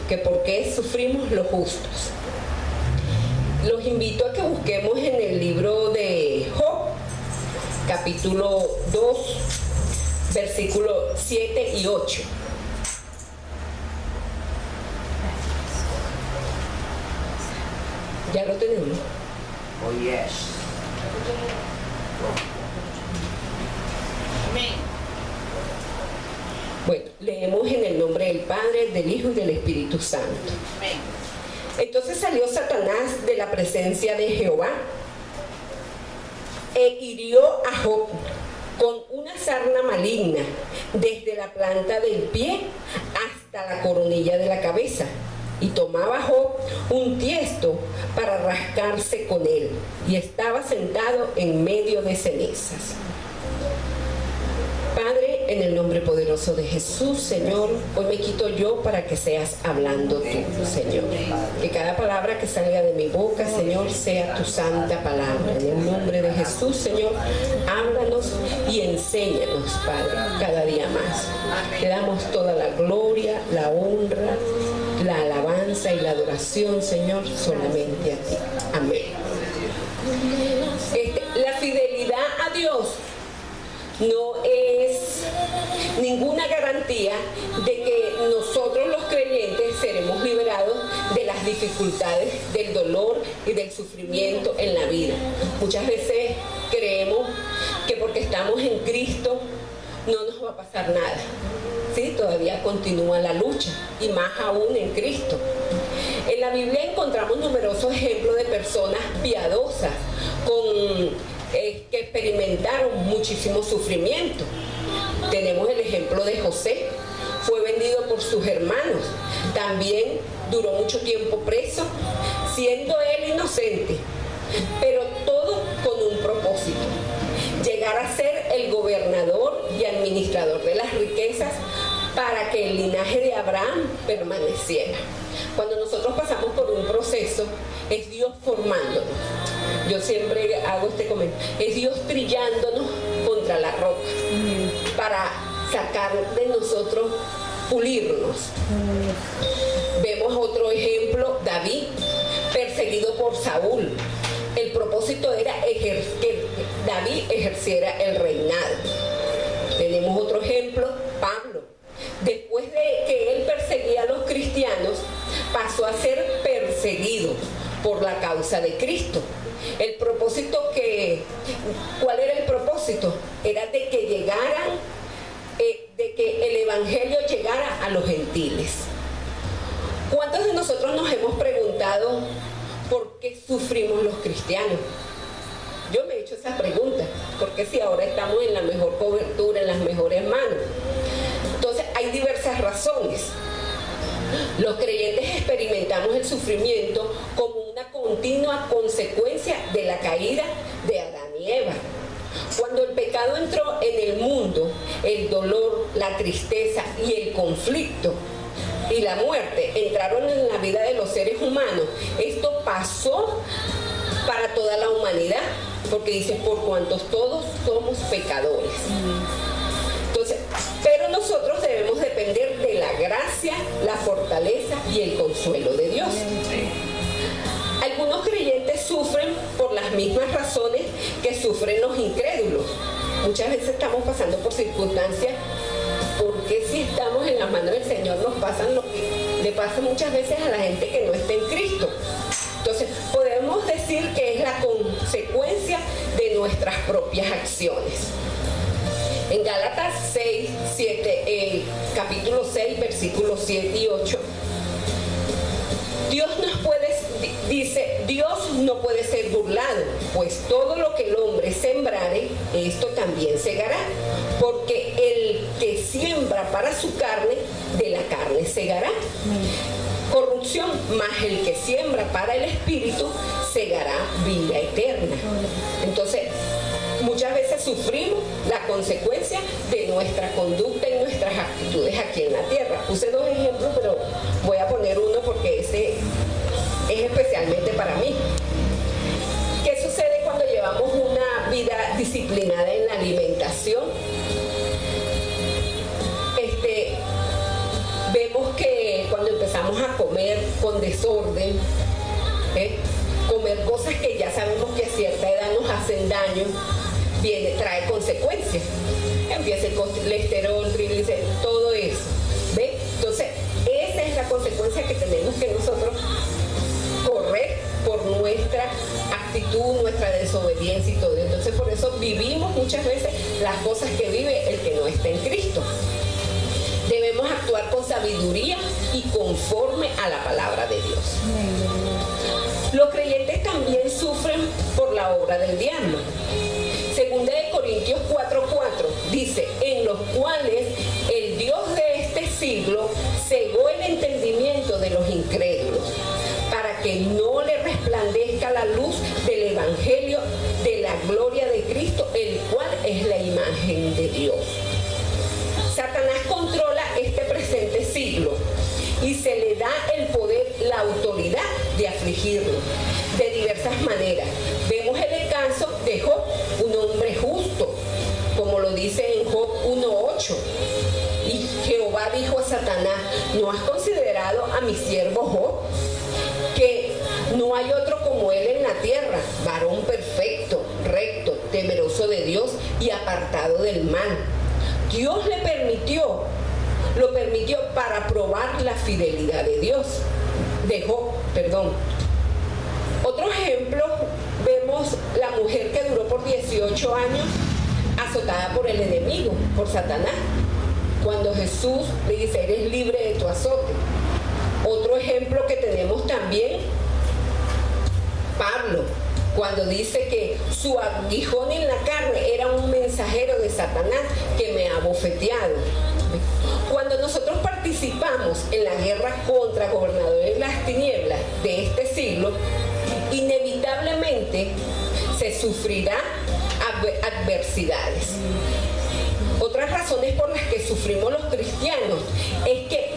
que por qué sufrimos los justos. Los invito a que busquemos en el libro de Job, capítulo 2, versículos 7 y 8. ¿Ya lo tenemos? Oh, yes. Amén. Bueno, leemos en el nombre del Padre, del Hijo y del Espíritu Santo. Amén. Entonces salió Satanás de la presencia de Jehová e hirió a Job con una sarna maligna desde la planta del pie hasta la coronilla de la cabeza. Y tomaba Job un tiesto para rascarse con él, y estaba sentado en medio de cenizas. Padre, en el nombre poderoso de Jesús, Señor, hoy me quito yo para que seas hablando tú, Señor. Que cada palabra que salga de mi boca, Señor, sea tu santa palabra. En el nombre de Jesús, Señor, háblanos y enséñanos, Padre, cada día más. Te damos toda la gloria, la honra, la alabanza y la adoración, Señor, solamente a ti. Amén. La fidelidad a Dios no es ninguna garantía de que nosotros los creyentes seremos liberados de las dificultades, del dolor y del sufrimiento en la vida. Muchas veces creemos que porque estamos en Cristo no nos va a pasar nada. Sí, todavía continúa la lucha, y más aún en Cristo. En la Biblia encontramos numerosos ejemplos de personas piadosas que experimentaron muchísimo sufrimiento. Tenemos el ejemplo de José. Fue vendido por sus hermanos. También duró mucho tiempo preso, siendo él inocente, pero todo con un propósito: llegar a ser el gobernador y administrador de las riquezas para que el linaje de Abraham permaneciera. Cuando nosotros pasamos por un proceso, es Dios formándonos. Yo siempre hago este comentario: es Dios trillándonos contra la roca para sacar de nosotros, pulirnos. Vemos otro ejemplo: David, perseguido por Saúl. El propósito era que David ejerciera el reinado. Tenemos otro ejemplo: Pablo. Después de que él perseguía a los cristianos, pasó a ser perseguido por la causa de Cristo. El propósito ¿cuál era el propósito? Era de que de que el evangelio llegara a los gentiles. ¿Cuántos de nosotros nos hemos preguntado por qué sufrimos los cristianos? Yo me he hecho esa pregunta, porque si ahora estamos en la mejor cobertura, en las mejores manos. Entonces hay diversas razones. Los creyentes experimentamos el sufrimiento como una continua consecuencia de la caída de Adán y Eva. Cuando el pecado entró en el mundo, el dolor, la tristeza y el conflicto y la muerte entraron en la vida de los seres humanos. Esto pasó para toda la humanidad, porque dice: por cuantos todos somos pecadores. Entonces, pero nosotros debemos depender de la gracia, la fortaleza y el consuelo de Dios. Algunos creyentes sufren por las mismas razones que sufren los incrédulos. Muchas veces estamos pasando por circunstancias, porque si estamos en las manos del Señor nos pasan lo que le pasa muchas veces a la gente que no está en Cristo. Entonces, podemos decir que es la consecuencia de nuestras propias acciones. En Gálatas 6, 7, capítulo 6, versículos 7 y 8, dice: Dios no puede ser burlado, pues todo lo que el hombre sembrare, esto también segará. Porque el que siembra para su carne, de la carne segará corrupción, mas el que siembra para el espíritu, segará vida eterna. Entonces, muchas veces sufrimos la consecuencia de nuestra conducta y nuestras actitudes aquí en la tierra. Puse dos ejemplos, pero voy a poner uno porque ese es especialmente para mí. ¿Qué sucede cuando llevamos una vida disciplinada en la alimentación? Vemos que cuando empezamos empezamos a comer con desorden, comer cosas que ya sabemos que a cierta edad nos hacen daño, trae consecuencias. Empieza el colesterol, triglicéridos, todo eso. ¿Ves? Entonces, esa es la consecuencia que tenemos que nosotros correr por nuestra actitud, nuestra desobediencia y todo. Entonces, por eso vivimos muchas veces las cosas que vive el que no está en Cristo. Debemos actuar con sabiduría y conforme a la palabra de Dios. Los creyentes también sufren por la obra del diablo. Segunda de Corintios 4:4 dice, en los cuales el Dios de este siglo cegó el entendimiento de los incrédulos, para que no le resplandezca la luz del evangelio de la gloria de Cristo, el cual es la imagen de Dios. Satanás controla este presente siglo y se le da el poder, la autoridad de afligirlo de diversas maneras. Vemos el caso de Job, un hombre justo, como lo dice en Job 1:8. Y Jehová dijo a Satanás, ¿no has considerado a mi siervo Job? Que no hay otro como él en la tierra, varón perfecto, recto, temeroso de Dios y apartado del mal. Dios lo permitió para probar la fidelidad de Dios, de Job, perdón. Otro ejemplo, vemos la mujer que duró por 18 años azotada por el enemigo, por Satanás. Cuando Jesús le dice, eres libre de tu azote. Otro ejemplo que tenemos también, Pablo, cuando dice que su aguijón en la carne era un mensajero de Satanás que me ha bofeteado. Cuando nosotros participamos en la guerra contra gobernadores de las tinieblas de este siglo, inevitablemente se sufrirá adversidades. Otras razones por las que sufrimos los cristianos es que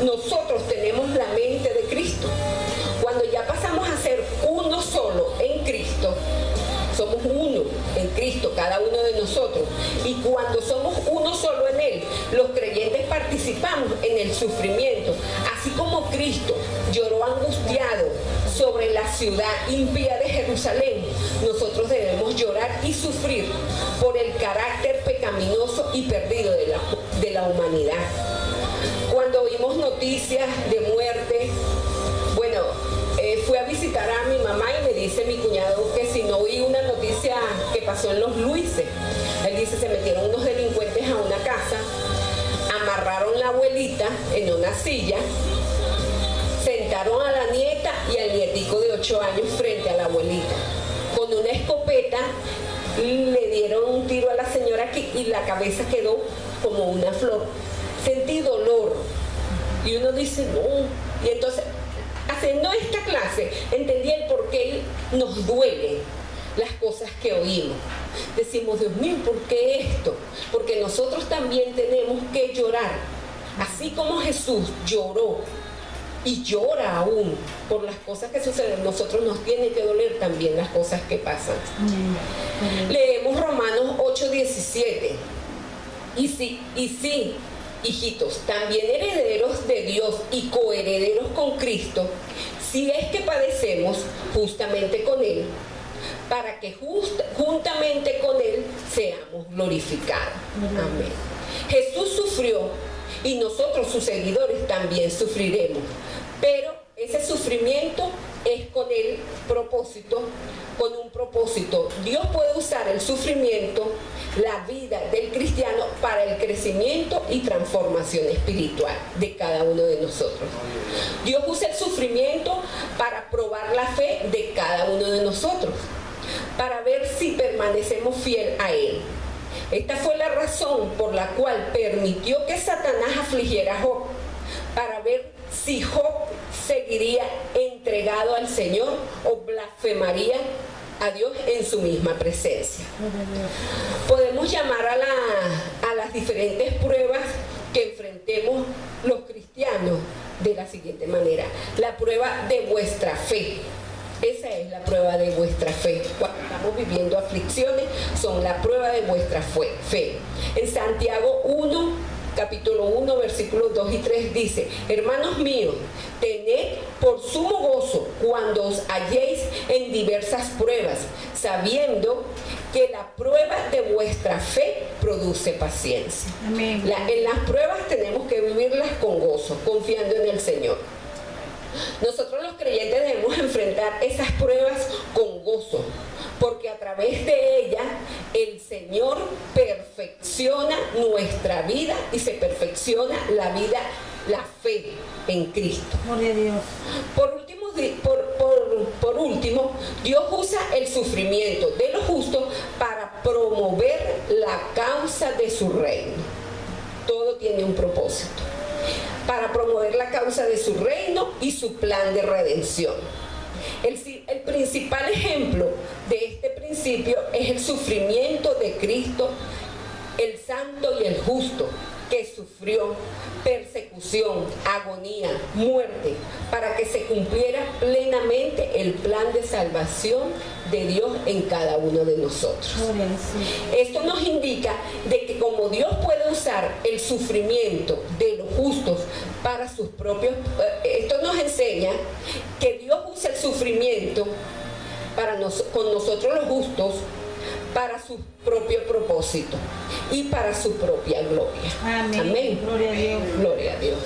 nosotros tenemos la mente de Cristo. Cuando ya pasamos a ser uno solo en Cristo, somos uno en Cristo, cada uno de nosotros. Y cuando somos uno solo en Él, los creyentes participamos en el sufrimiento. Así como Cristo lloró angustiado sobre la ciudad impía de Jerusalén, nosotros debemos llorar y sufrir por el carácter pecaminoso y perdido de la humanidad. Cuando oímos noticias de muerte, fui a visitar a mi mamá y me dice mi cuñado que si no oí una noticia que pasó en Los Luises. Él dice, se metieron unos delincuentes a una casa, amarraron la abuelita en una silla, sentaron a la nieta y al nietico de 8 años frente a la abuelita. Con una escopeta le dieron un tiro a la señora aquí y la cabeza quedó como una flor. Sentí dolor. Y uno dice, no. Y entonces, haciendo esta clase, entendí el por qué nos duelen las cosas que oímos. Decimos, Dios mío, ¿por qué esto? Porque nosotros también tenemos que llorar. Así como Jesús lloró y llora aún por las cosas que suceden, nosotros nos tiene que doler también las cosas que pasan. Leemos Romanos 8:17. Y sí, hijitos, también herederos de Dios y coherederos con Cristo, si es que padecemos justamente con Él, para que juntamente con Él seamos glorificados. Amén. Jesús sufrió y nosotros, sus seguidores, también sufriremos, pero ese sufrimiento es con un propósito. Dios puede usar el sufrimiento, la vida del cristiano, para el crecimiento y transformación espiritual de cada uno de nosotros. Dios usa el sufrimiento para probar la fe de cada uno de nosotros, para ver si permanecemos fiel a Él. Esta fue la razón por la cual permitió que Satanás afligiera a Job, para ver si Job seguiría entregado al Señor o blasfemaría a Dios en su misma presencia. Podemos llamar a las diferentes pruebas que enfrentemos los cristianos de la siguiente manera: la prueba de vuestra fe. Esa es la prueba de vuestra fe. Cuando estamos viviendo aflicciones, son la prueba de vuestra fe. En Santiago 1, capítulo 1, versículos 2 y 3 dice: hermanos míos, tened por sumo gozo cuando os halléis en diversas pruebas, sabiendo que la prueba de vuestra fe produce paciencia. Amén. En las pruebas tenemos que vivirlas con gozo, confiando en el Señor. Nosotros los creyentes debemos enfrentar esas pruebas con gozo, porque a través de ellas el Señor perfecciona nuestra vida y se perfecciona la vida, la fe en Cristo. Gloria a Dios. Por último, Dios usa el sufrimiento de los justos para promover la causa de su reino. Todo tiene un propósito. Para promover la causa de su reino y su plan de redención. El principal ejemplo de este principio es el sufrimiento de Cristo, el santo y el justo, que sufrió persecución, agonía, muerte, para que se cumpliera plenamente el plan de salvación de Dios en cada uno de nosotros. Esto nos indica de que como Dios puede usar el sufrimiento de los justos para sus propios, esto nos enseña que Dios usa el sufrimiento con nosotros los justos para su propio propósito y para su propia gloria. Amén. Amén. Gloria a Dios. Gloria a Dios.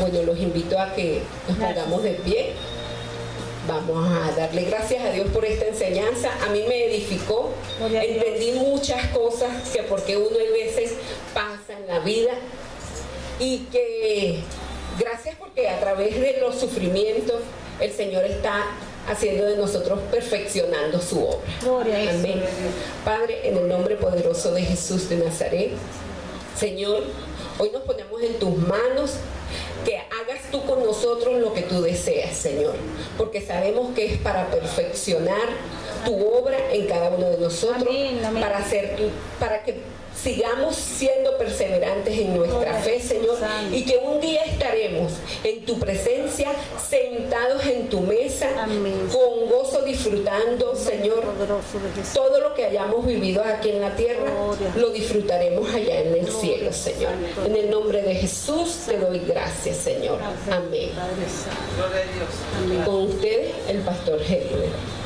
Bueno, los invito a que nos pongamos de pie. Vamos a darle gracias a Dios por esta enseñanza. A mí me edificó. Entendí muchas cosas que porque uno a veces pasa en la vida, y que gracias porque a través de los sufrimientos el Señor está haciendo de nosotros, perfeccionando su obra. Gloria. Amén. Padre, en el nombre poderoso de Jesús de Nazaret, Señor, hoy nos ponemos en tus manos, que hagas tú con nosotros lo que tú deseas, Señor, porque sabemos que es para perfeccionar tu obra en cada uno de nosotros. Amén, amén. Para que sigamos siendo perseverantes en nuestra fe, Señor, y que un día estaremos en tu presencia, sentados en tu mesa, amén, con gozo disfrutando, Señor, todo lo que hayamos vivido aquí en la tierra, lo disfrutaremos allá en el cielo, Señor. En el nombre de Jesús te doy gracias, Señor. Amén. Con ustedes, el pastor Heriberto.